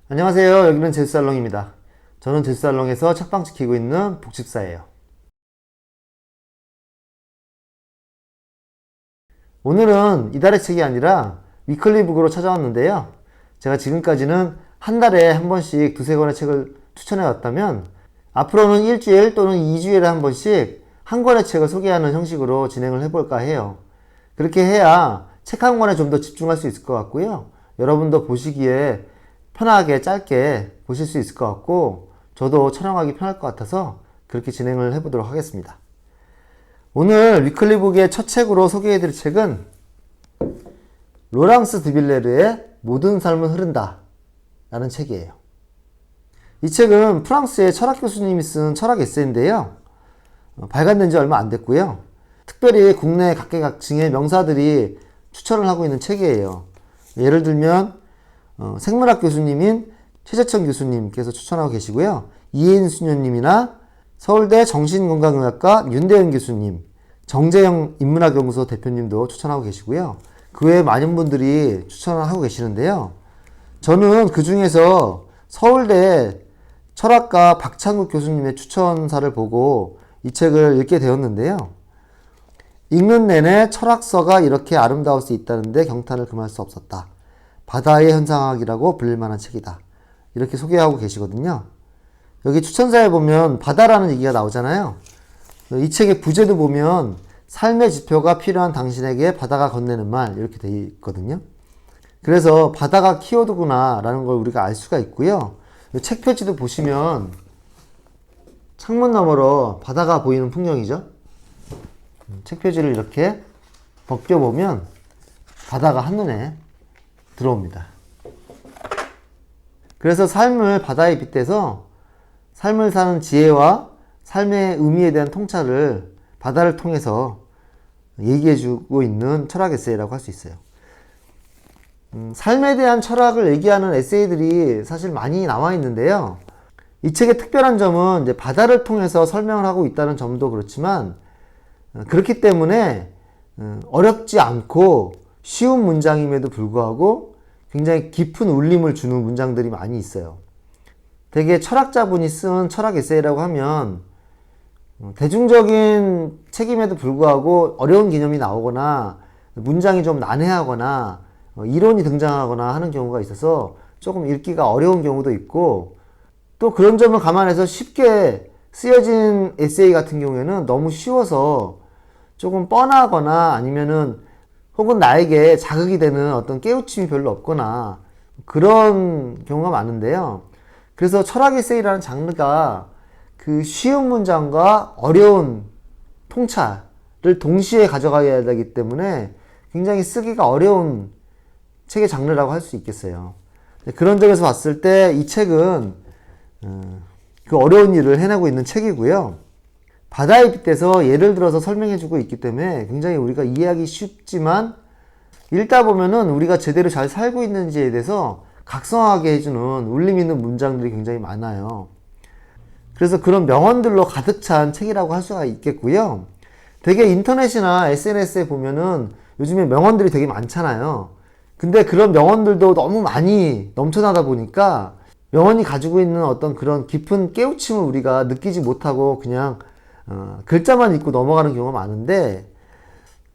안녕하세요. 여기는 제주살롱입니다. 저는 제주살롱에서 책방 지키고 있는 복집사예요. 오늘은 이달의 책이 아니라 위클리북으로 찾아왔는데요. 제가 지금까지는 한 달에 한 번씩 두세 권의 책을 추천해 왔다면 앞으로는 일주일 또는 2주일에 한 번씩 한 권의 책을 소개하는 형식으로 진행을 해볼까 해요. 그렇게 해야 책 한 권에 좀 더 집중할 수 있을 것 같고요. 여러분도 보시기에 편하게 짧게 보실 수 있을 것 같고 저도 촬영하기 편할 것 같아서 그렇게 진행을 해보도록 하겠습니다. 오늘 위클리북의 첫 책으로 소개해드릴 책은 로랑스 드빌레르의 모든 삶은 흐른다 라는 책이에요. 이 책은 프랑스의 철학 교수님이 쓴 철학 에세이인데요. 발간된 지 얼마 안 됐고요. 특별히 국내 각계각층의 명사들이 추천을 하고 있는 책이에요. 예를 들면 생물학 교수님인 최재천 교수님께서 추천하고 계시고요. 이혜인 수녀님이나 서울대 정신건강의학과 윤대현 교수님, 정재영 인문학연구소 대표님도 추천하고 계시고요. 그 외에 많은 분들이 추천을 하고 계시는데요. 저는 그 중에서 서울대 철학과 박창국 교수님의 추천사를 보고 이 책을 읽게 되었는데요. 읽는 내내 철학서가 이렇게 아름다울 수 있다는데 경탄을 금할 수 없었다. 바다의 현상학이라고 불릴 만한 책이다. 이렇게 소개하고 계시거든요. 여기 추천사에 보면 바다라는 얘기가 나오잖아요. 이 책의 부제도 보면 삶의 지표가 필요한 당신에게 바다가 건네는 말 이렇게 되어 있거든요. 그래서 바다가 키워드구나 라는 걸 우리가 알 수가 있고요. 책 표지도 보시면 창문 너머로 바다가 보이는 풍경이죠. 책 표지를 이렇게 벗겨보면 바다가 한눈에 들어옵니다. 그래서 삶을 바다에 빗대서 삶을 사는 지혜와 삶의 의미에 대한 통찰을 바다를 통해서 얘기해주고 있는 철학 에세이라고 할 수 있어요. 삶에 대한 철학을 얘기하는 에세이들이 사실 많이 나와 있는데요. 이 책의 특별한 점은 이제 바다를 통해서 설명을 하고 있다는 점도 그렇지만 그렇기 때문에 어렵지 않고 쉬운 문장임에도 불구하고 굉장히 깊은 울림을 주는 문장들이 많이 있어요. 되게 철학자분이 쓴 철학 에세이라고 하면 대중적인 책임에도 불구하고 어려운 개념이 나오거나 문장이 좀 난해하거나 이론이 등장하거나 하는 경우가 있어서 조금 읽기가 어려운 경우도 있고 또 그런 점을 감안해서 쉽게 쓰여진 에세이 같은 경우에는 너무 쉬워서 조금 뻔하거나 아니면은 혹은 나에게 자극이 되는 어떤 깨우침이 별로 없거나 그런 경우가 많은데요. 그래서 철학 에세이라는 장르가 그 쉬운 문장과 어려운 통찰을 동시에 가져가야 되기 때문에 굉장히 쓰기가 어려운 책의 장르라고 할 수 있겠어요. 그런 점에서 봤을 때 이 책은 그 어려운 일을 해내고 있는 책이고요. 바다에 빗대서 예를 들어서 설명해주고 있기 때문에 굉장히 우리가 이해하기 쉽지만 읽다 보면은 우리가 제대로 잘 살고 있는지에 대해서 각성하게 해주는 울림 있는 문장들이 굉장히 많아요. 그래서 그런 명언들로 가득 찬 책이라고 할 수가 있겠고요. 되게 인터넷이나 SNS에 보면은 요즘에 명언들이 되게 많잖아요. 근데 그런 명언들도 너무 많이 넘쳐나다 보니까 명언이 가지고 있는 어떤 그런 깊은 깨우침을 우리가 느끼지 못하고 그냥 글자만 읽고 넘어가는 경우가 많은데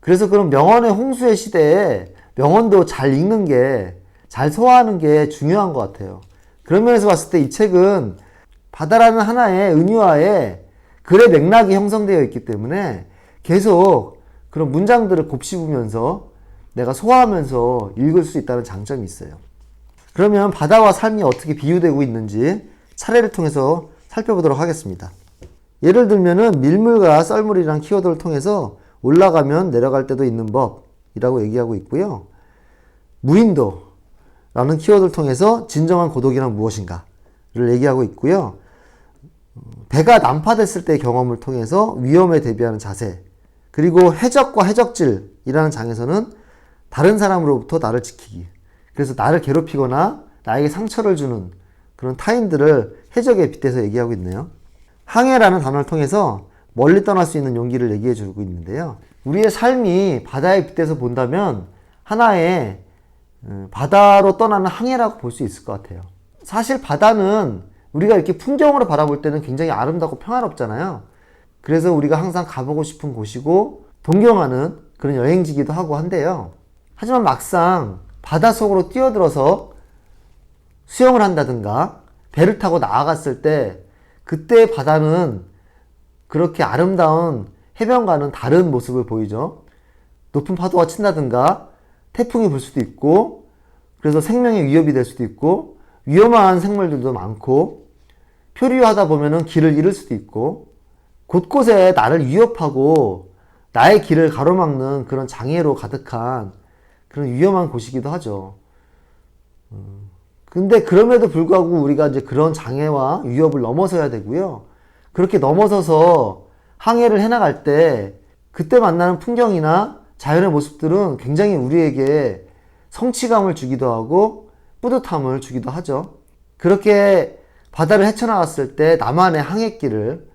그래서 그런 명언의 홍수의 시대에 명언도 잘 읽는 게 잘 소화하는 게 중요한 것 같아요. 그런 면에서 봤을 때 이 책은 바다라는 하나의 은유화에 글의 맥락이 형성되어 있기 때문에 계속 그런 문장들을 곱씹으면서 내가 소화하면서 읽을 수 있다는 장점이 있어요. 그러면 바다와 삶이 어떻게 비유되고 있는지 사례를 통해서 살펴보도록 하겠습니다. 예를 들면은 밀물과 썰물이란 키워드를 통해서 올라가면 내려갈 때도 있는 법이라고 얘기하고 있고요. 무인도라는 키워드를 통해서 진정한 고독이란 무엇인가를 얘기하고 있고요. 배가 난파됐을 때의 경험을 통해서 위험에 대비하는 자세, 그리고 해적과 해적질이라는 장에서는 다른 사람으로부터 나를 지키기, 그래서 나를 괴롭히거나 나에게 상처를 주는 그런 타인들을 해적에 빗대서 얘기하고 있네요. 항해라는 단어를 통해서 멀리 떠날 수 있는 용기를 얘기해 주고 있는데요. 우리의 삶이 바다에 빗대서 본다면 하나의 바다로 떠나는 항해라고 볼 수 있을 것 같아요. 사실 바다는 우리가 이렇게 풍경으로 바라볼 때는 굉장히 아름답고 평화롭잖아요. 그래서 우리가 항상 가보고 싶은 곳이고 동경하는 그런 여행지기도 하고 한데요. 하지만 막상 바다 속으로 뛰어들어서 수영을 한다든가 배를 타고 나아갔을 때 그때 바다는 그렇게 아름다운 해변과는 다른 모습을 보이죠. 높은 파도가 친다든가 태풍이 불 수도 있고, 그래서 생명의 위협이 될 수도 있고, 위험한 생물들도 많고, 표류하다 보면은 길을 잃을 수도 있고, 곳곳에 나를 위협하고 나의 길을 가로막는 그런 장애로 가득한 그런 위험한 곳이기도 하죠. 근데 그럼에도 불구하고 우리가 이제 그런 장애와 위협을 넘어서야 되고요. 그렇게 넘어서서 항해를 해나갈 때 그때 만나는 풍경이나 자연의 모습들은 굉장히 우리에게 성취감을 주기도 하고 뿌듯함을 주기도 하죠. 그렇게 바다를 헤쳐나갔을 때 나만의 항해길을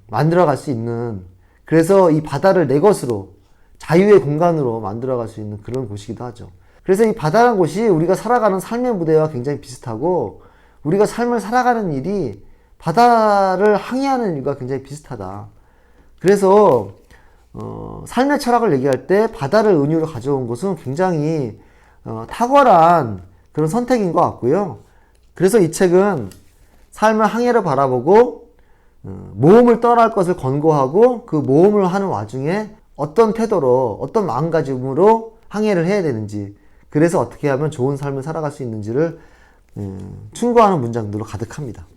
만들어갈 수 있는, 그래서 이 바다를 내 것으로 자유의 공간으로 만들어갈 수 있는 그런 곳이기도 하죠. 그래서 이 바다라는 곳이 우리가 살아가는 삶의 무대와 굉장히 비슷하고, 우리가 삶을 살아가는 일이 바다를 항해하는 일과 굉장히 비슷하다. 그래서 삶의 철학을 얘기할 때 바다를 은유로 가져온 것은 굉장히 탁월한 그런 선택인 것 같고요. 그래서 이 책은 삶을 항해로 바라보고 모험을 떠날 것을 권고하고, 그 모험을 하는 와중에 어떤 태도로, 어떤 마음가짐으로 항해를 해야 되는지, 그래서 어떻게 하면 좋은 삶을 살아갈 수 있는지를 충고하는 문장들로 가득합니다.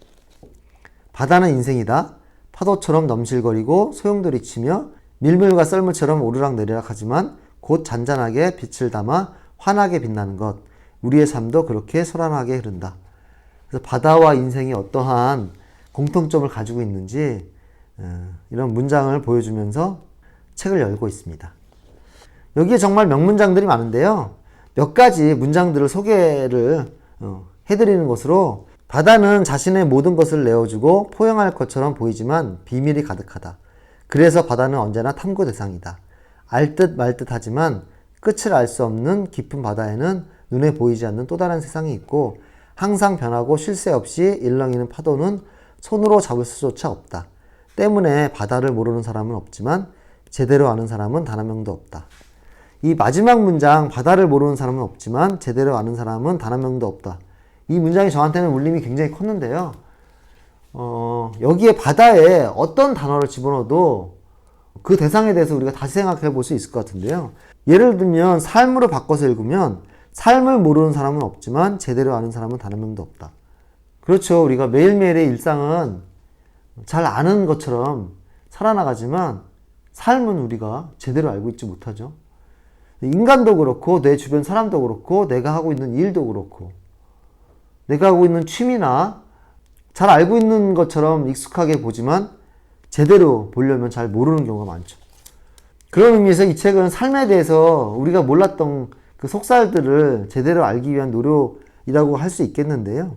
바다는 인생이다. 파도처럼 넘실거리고 소용돌이 치며 밀물과 썰물처럼 오르락내리락 하지만 곧 잔잔하게 빛을 담아 환하게 빛나는 것. 우리의 삶도 그렇게 소란하게 흐른다. 그래서 바다와 인생이 어떠한 공통점을 가지고 있는지 이런 문장을 보여주면서 책을 열고 있습니다. 여기에 정말 명문장들이 많은데요. 몇 가지 문장들을 소개를 해드리는 것으로, 바다는 자신의 모든 것을 내어주고 포용할 것처럼 보이지만 비밀이 가득하다. 그래서 바다는 언제나 탐구 대상이다. 알 듯 말 듯 하지만 끝을 알 수 없는 깊은 바다에는 눈에 보이지 않는 또 다른 세상이 있고, 항상 변하고 쉴 새 없이 일렁이는 파도는 손으로 잡을 수조차 없다. 때문에 바다를 모르는 사람은 없지만 제대로 아는 사람은 단 한 명도 없다. 이 마지막 문장, 바다를 모르는 사람은 없지만 제대로 아는 사람은 단 한 명도 없다. 이 문장이 저한테는 울림이 굉장히 컸는데요. 여기에 바다에 어떤 단어를 집어넣어도 그 대상에 대해서 우리가 다시 생각해 볼 수 있을 것 같은데요. 예를 들면 삶으로 바꿔서 읽으면, 삶을 모르는 사람은 없지만 제대로 아는 사람은 단 한 명도 없다. 그렇죠. 우리가 매일매일의 일상은 잘 아는 것처럼 살아나가지만 삶은 우리가 제대로 알고 있지 못하죠. 인간도 그렇고 내 주변 사람도 그렇고 내가 하고 있는 일도 그렇고 내가 하고 있는 취미나 잘 알고 있는 것처럼 익숙하게 보지만 제대로 보려면 잘 모르는 경우가 많죠. 그런 의미에서 이 책은 삶에 대해서 우리가 몰랐던 그 속살들을 제대로 알기 위한 노력이라고 할 수 있겠는데요.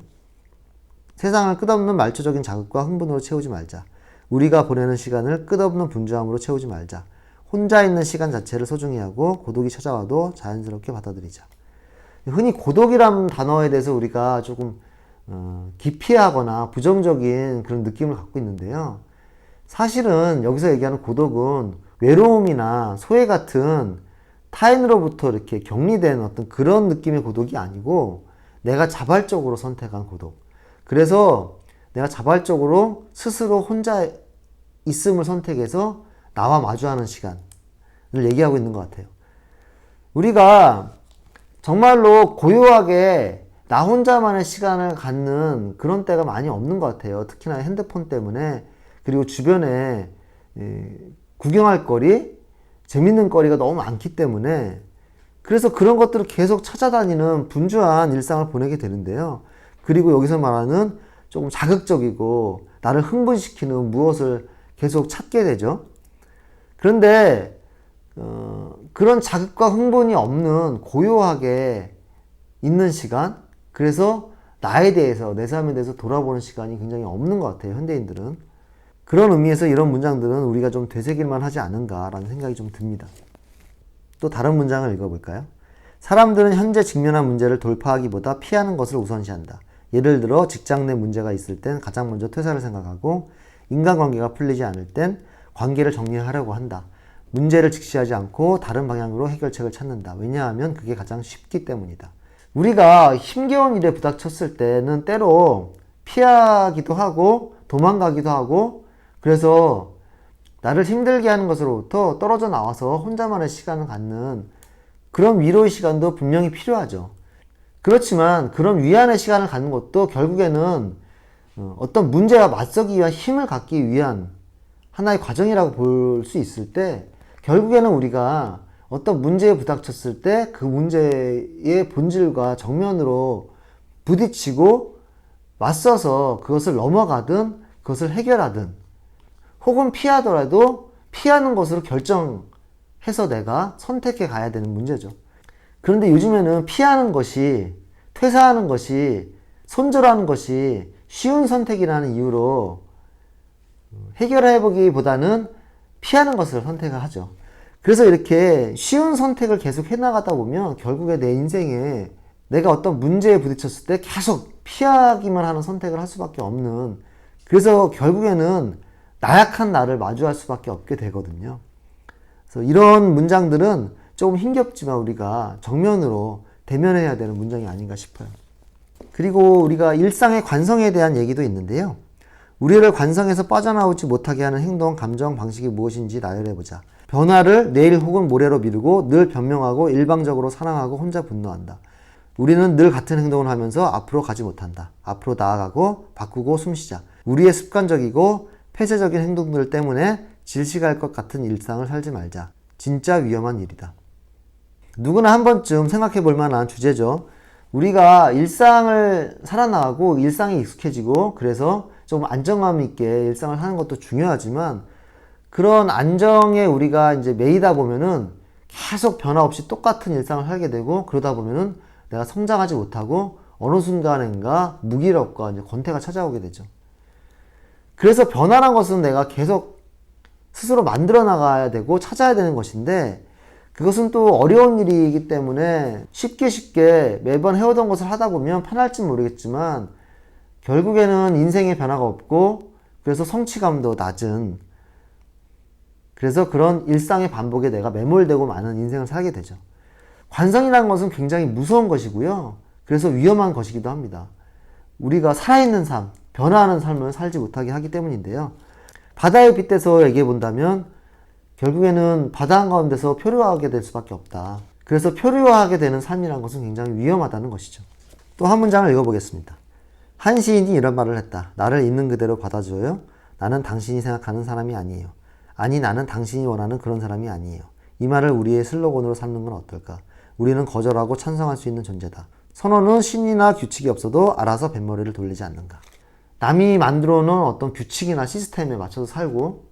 세상을 끝없는 말초적인 자극과 흥분으로 채우지 말자. 우리가 보내는 시간을 끝없는 분주함으로 채우지 말자. 혼자 있는 시간 자체를 소중히 하고 고독이 찾아와도 자연스럽게 받아들이자. 흔히 고독이라는 단어에 대해서 우리가 조금 기피하거나 부정적인 그런 느낌을 갖고 있는데요. 사실은 여기서 얘기하는 고독은 외로움이나 소외 같은 타인으로부터 이렇게 격리된 어떤 그런 느낌의 고독이 아니고, 내가 자발적으로 선택한 고독. 그래서 내가 자발적으로 스스로 혼자 있음을 선택해서 나와 마주하는 시간을 얘기하고 있는 것 같아요. 우리가 정말로 고요하게 나 혼자만의 시간을 갖는 그런 때가 많이 없는 것 같아요. 특히나 핸드폰 때문에. 그리고 주변에 구경할 거리, 재밌는 거리가 너무 많기 때문에, 그래서 그런 것들을 계속 찾아다니는 분주한 일상을 보내게 되는데요. 그리고 여기서 말하는 조금 자극적이고 나를 흥분시키는 무엇을 계속 찾게 되죠. 그런데 그런 자극과 흥분이 없는 고요하게 있는 시간, 그래서 나에 대해서, 내 삶에 대해서 돌아보는 시간이 굉장히 없는 것 같아요, 현대인들은. 그런 의미에서 이런 문장들은 우리가 좀 되새길만 하지 않은가라는 생각이 좀 듭니다. 또 다른 문장을 읽어볼까요? 사람들은 현재 직면한 문제를 돌파하기보다 피하는 것을 우선시한다. 예를 들어 직장 내 문제가 있을 땐 가장 먼저 퇴사를 생각하고 인간관계가 풀리지 않을 땐 관계를 정리하려고 한다. 문제를 직시하지 않고 다른 방향으로 해결책을 찾는다. 왜냐하면 그게 가장 쉽기 때문이다. 우리가 힘겨운 일에 부닥쳤을 때는 때로 피하기도 하고 도망가기도 하고 그래서 나를 힘들게 하는 것으로부터 떨어져 나와서 혼자만의 시간을 갖는 그런 위로의 시간도 분명히 필요하죠. 그렇지만 그런 위안의 시간을 갖는 것도 결국에는 어떤 문제와 맞서기 위한 힘을 갖기 위한 하나의 과정이라고 볼 수 있을 때 결국에는 우리가 어떤 문제에 부닥쳤을 때 그 문제의 본질과 정면으로 부딪히고 맞서서 그것을 넘어가든 그것을 해결하든 혹은 피하더라도 피하는 것으로 결정해서 내가 선택해 가야 되는 문제죠. 그런데 요즘에는 피하는 것이, 퇴사하는 것이, 손절하는 것이 쉬운 선택이라는 이유로 해결해보기보다는 피하는 것을 선택을 하죠. 그래서 이렇게 쉬운 선택을 계속 해나가다 보면 결국에 내 인생에 내가 어떤 문제에 부딪혔을 때 계속 피하기만 하는 선택을 할 수밖에 없는, 그래서 결국에는 나약한 나를 마주할 수밖에 없게 되거든요. 그래서 이런 문장들은 조금 힘겹지만 우리가 정면으로 대면해야 되는 문장이 아닌가 싶어요. 그리고 우리가 일상의 관성에 대한 얘기도 있는데요. 우리를 관성에서 빠져나오지 못하게 하는 행동, 감정, 방식이 무엇인지 나열해보자. 변화를 내일 혹은 모레로 미루고 늘 변명하고 일방적으로 사랑하고 혼자 분노한다. 우리는 늘 같은 행동을 하면서 앞으로 가지 못한다. 앞으로 나아가고 바꾸고 숨쉬자. 우리의 습관적이고 폐쇄적인 행동들 때문에 질식할 것 같은 일상을 살지 말자. 진짜 위험한 일이다. 누구나 한 번쯤 생각해 볼 만한 주제죠. 우리가 일상을 살아나가고 일상에 익숙해지고 그래서 좀 안정감 있게 일상을 사는 것도 중요하지만 그런 안정에 우리가 이제 매이다 보면은 계속 변화 없이 똑같은 일상을 살게 되고 그러다 보면은 내가 성장하지 못하고 어느 순간인가 무기력과 이제 권태가 찾아오게 되죠. 그래서 변화란 것은 내가 계속 스스로 만들어 나가야 되고 찾아야 되는 것인데 그것은 또 어려운 일이기 때문에 쉽게 매번 해오던 것을 하다 보면 편할지 모르겠지만 결국에는 인생에 변화가 없고 그래서 성취감도 낮은, 그래서 그런 일상의 반복에 내가 매몰되고 많은 인생을 살게 되죠. 관성이라는 것은 굉장히 무서운 것이고요. 그래서 위험한 것이기도 합니다. 우리가 살아있는 삶, 변화하는 삶을 살지 못하게 하기 때문인데요. 바다에 빗대서 얘기해 본다면 결국에는 바다 한가운데서 표류하게 될 수밖에 없다. 그래서 표류하게 되는 삶이라는 것은 굉장히 위험하다는 것이죠. 또 한 문장을 읽어보겠습니다. 한 시인이 이런 말을 했다. 나를 있는 그대로 받아줘요. 나는 당신이 생각하는 사람이 아니에요. 아니, 나는 당신이 원하는 그런 사람이 아니에요. 이 말을 우리의 슬로건으로 삼는 건 어떨까? 우리는 거절하고 찬성할 수 있는 존재다. 선언은 신이나 규칙이 없어도 알아서 뱃머리를 돌리지 않는가. 남이 만들어 놓은 어떤 규칙이나 시스템에 맞춰서 살고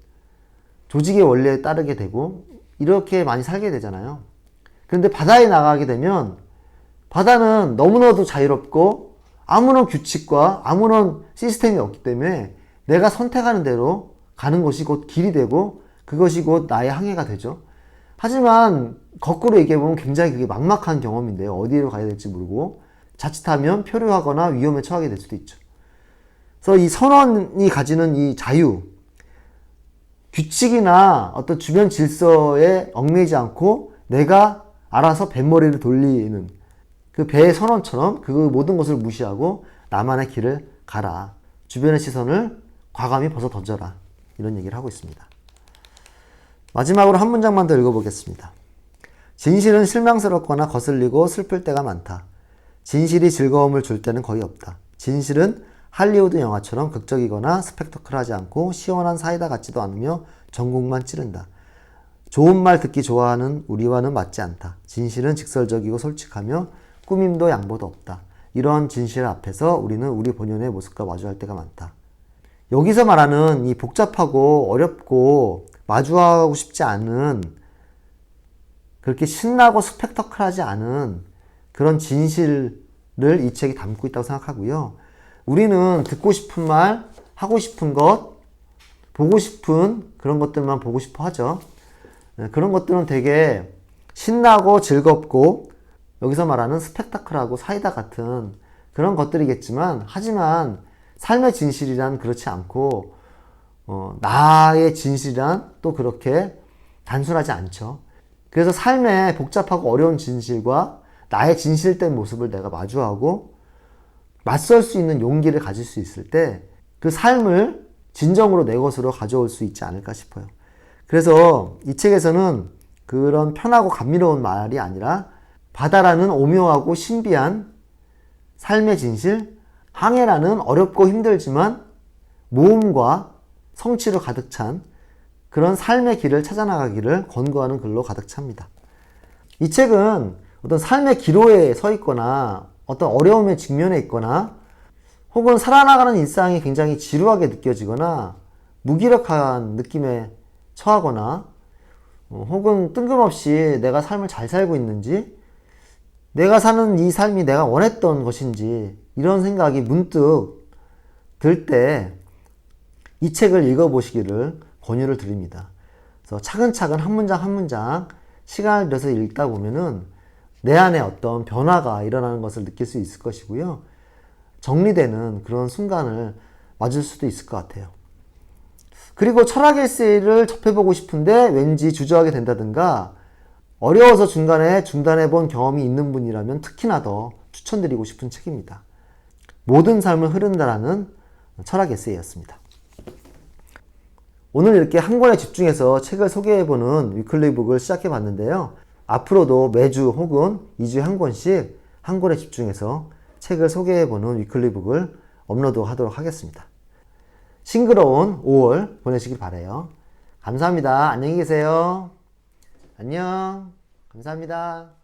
조직의 원리에 따르게 되고 이렇게 많이 살게 되잖아요. 그런데 바다에 나가게 되면 바다는 너무나도 자유롭고 아무런 규칙과 아무런 시스템이 없기 때문에 내가 선택하는 대로 가는 것이 곧 길이 되고 그것이 곧 나의 항해가 되죠. 하지만 거꾸로 얘기해보면 굉장히 그게 막막한 경험인데요. 어디로 가야 될지 모르고 자칫하면 표류하거나 위험에 처하게 될 수도 있죠. 그래서 이 선언이 가지는 이 자유, 규칙이나 어떤 주변 질서에 얽매이지 않고 내가 알아서 뱃머리를 돌리는 그 배의 선언처럼 그 모든 것을 무시하고 나만의 길을 가라. 주변의 시선을 과감히 벗어 던져라. 이런 얘기를 하고 있습니다. 마지막으로 한 문장만 더 읽어보겠습니다. 진실은 실망스럽거나 거슬리고 슬플 때가 많다. 진실이 즐거움을 줄 때는 거의 없다. 진실은 할리우드 영화처럼 극적이거나 스펙터클하지 않고 시원한 사이다 같지도 않으며 전국만 찌른다. 좋은 말 듣기 좋아하는 우리와는 맞지 않다. 진실은 직설적이고 솔직하며 꾸밈도 양보도 없다. 이러한 진실 앞에서 우리는 우리 본연의 모습과 마주할 때가 많다. 여기서 말하는 이 복잡하고 어렵고 마주하고 싶지 않은, 그렇게 신나고 스펙터클하지 않은 그런 진실을 이 책이 담고 있다고 생각하고요. 우리는 듣고 싶은 말, 하고 싶은 것, 보고 싶은 그런 것들만 보고 싶어 하죠. 그런 것들은 되게 신나고 즐겁고 여기서 말하는 스펙타클하고 사이다 같은 그런 것들이겠지만, 하지만 삶의 진실이란 그렇지 않고 나의 진실이란 또 그렇게 단순하지 않죠. 그래서 삶의 복잡하고 어려운 진실과 나의 진실된 모습을 내가 마주하고 맞설 수 있는 용기를 가질 수 있을 때 그 삶을 진정으로 내 것으로 가져올 수 있지 않을까 싶어요. 그래서 이 책에서는 그런 편하고 감미로운 말이 아니라 바다라는 오묘하고 신비한 삶의 진실, 항해라는 어렵고 힘들지만 모험과 성취로 가득 찬 그런 삶의 길을 찾아나가기를 권고하는 글로 가득 찹니다. 이 책은 어떤 삶의 기로에 서 있거나 어떤 어려움에 직면해 있거나 혹은 살아나가는 일상이 굉장히 지루하게 느껴지거나 무기력한 느낌에 처하거나 혹은 뜬금없이 내가 삶을 잘 살고 있는지 내가 사는 이 삶이 내가 원했던 것인지 이런 생각이 문득 들 때 이 책을 읽어보시기를 권유를 드립니다. 그래서 차근차근 한 문장 한 문장 시간을 들여서 읽다 보면은 내 안에 어떤 변화가 일어나는 것을 느낄 수 있을 것이고요. 정리되는 그런 순간을 맞을 수도 있을 것 같아요. 그리고 철학 에세이를 접해보고 싶은데 왠지 주저하게 된다든가 어려워서 중간에 중단해 본 경험이 있는 분이라면 특히나 더 추천드리고 싶은 책입니다. 모든 삶을 흐른다라는 철학 에세이였습니다. 오늘 이렇게 한 권에 집중해서 책을 소개해보는 위클리북을 시작해봤는데요. 앞으로도 매주 혹은 2주에 한 권씩 한 권에 집중해서 책을 소개해보는 위클리북을 업로드하도록 하겠습니다. 싱그러운 5월 보내시길 바라요. 감사합니다. 안녕히 계세요. 안녕. 감사합니다.